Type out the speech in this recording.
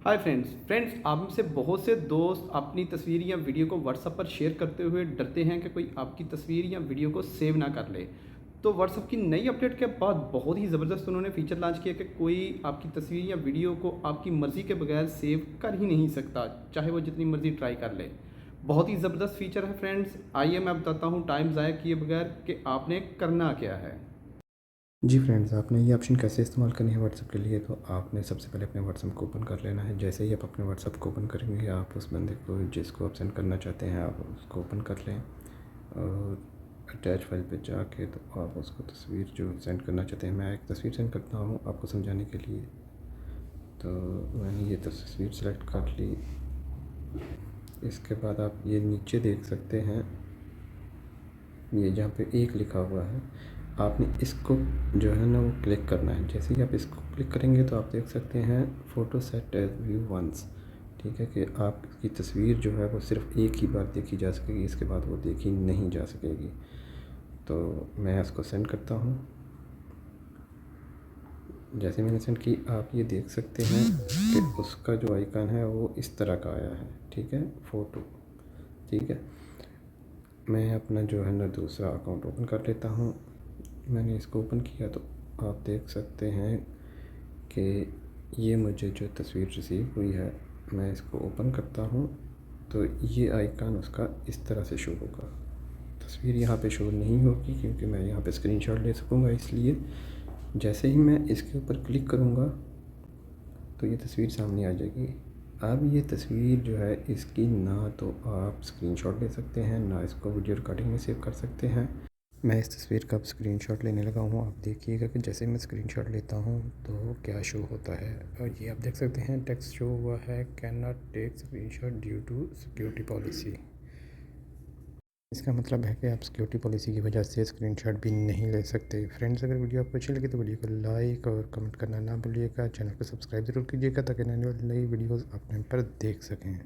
Hi friends आप में से बहुत से दोस्त अपनी तस्वीर या वीडियो को व्हाट्सएप पर शेयर करते हुए डरते हैं कि कोई आपकी तस्वीर या वीडियो को सेव ना कर ले। तो व्हाट्सएप की नई अपडेट के बाद बहुत ही ज़बरदस्त उन्होंने फीचर लॉन्च किया कि कोई आपकी तस्वीर या वीडियो को आपकी मर्ज़ी के बगैर सेव कर ही नहीं सकता, चाहे वो जितनी मर्ज़ी ट्राई कर ले। बहुत ही ज़बरदस्त फीचर है फ्रेंड्स। आइए मैं बताता हूँ टाइम ज़ाया किए बगैर कि आपने करना क्या है। जी फ्रेंड्स, आपने ये ऑप्शन कैसे इस्तेमाल करनी है व्हाट्सएप के लिए, तो आपने सबसे पहले अपने व्हाट्सएप को ओपन कर लेना है। जैसे ही आप अपने व्हाट्सएप को ओपन करेंगे, आप उस बंदे को जिसको आप सेंड करना चाहते हैं आप उसको ओपन कर लें और अटैच फाइल पे जाके तो आप उसको तस्वीर जो सेंड करना चाहते हैं, मैं एक तस्वीर सेंड करता हूँ आपको समझाने के लिए। तो मैंने ये तस्वीर सेलेक्ट कर ली। इसके बाद आप ये नीचे देख सकते हैं, ये जहाँ पे एक लिखा हुआ है, आपने इसको जो है ना वो क्लिक करना है। जैसे ही आप इसको क्लिक करेंगे तो आप देख सकते हैं photo set as view once. ठीक है कि आपकी तस्वीर जो है वो सिर्फ़ एक ही बार देखी जा सकेगी, इसके बाद वो देखी नहीं जा सकेगी। तो मैं इसको सेंड करता हूँ। जैसे मैंने सेंड की, आप ये देख सकते हैं कि उसका जो आइकन है वो इस तरह का आया है। ठीक है, फ़ोटो। ठीक है, मैं अपना जो है ना दूसरा अकाउंट ओपन कर लेता हूँ। मैंने इसको ओपन किया तो आप देख सकते हैं कि ये मुझे जो तस्वीर रिसीव हुई है, मैं इसको ओपन करता हूँ तो ये आइकन उसका इस तरह से शो होगा। तस्वीर यहाँ पे शो नहीं होगी क्योंकि मैं यहाँ पे स्क्रीनशॉट ले सकूँगा, इसलिए जैसे ही मैं इसके ऊपर क्लिक करूँगा तो ये तस्वीर सामने आ जाएगी। अब ये तस्वीर जो है इसकी ना तो आप स्क्रीनशॉट ले सकते हैं, ना इसको वीडियो रिकॉर्डिंग में सेव कर सकते हैं। मैं इस तस्वीर का अब स्क्रीनशॉट लेने लगा हूँ। आप देखिएगा कि जैसे मैं स्क्रीनशॉट लेता हूँ तो क्या शो होता है। और ये आप देख सकते हैं टेक्स्ट शो हुआ है, can not take screenshot due to security policy. इसका मतलब है कि आप सिक्योरिटी पॉलिसी की वजह से स्क्रीनशॉट भी नहीं ले सकते। फ्रेंड्स, अगर वीडियो आपको अच्छी लगी तो वीडियो को लाइक और कमेंट करना ना भूलिएगा। चैनल को सब्सक्राइब ज़रूर कीजिएगा ताकि आने वाली नई वीडियोज़ आप टाइम पर देख सकें।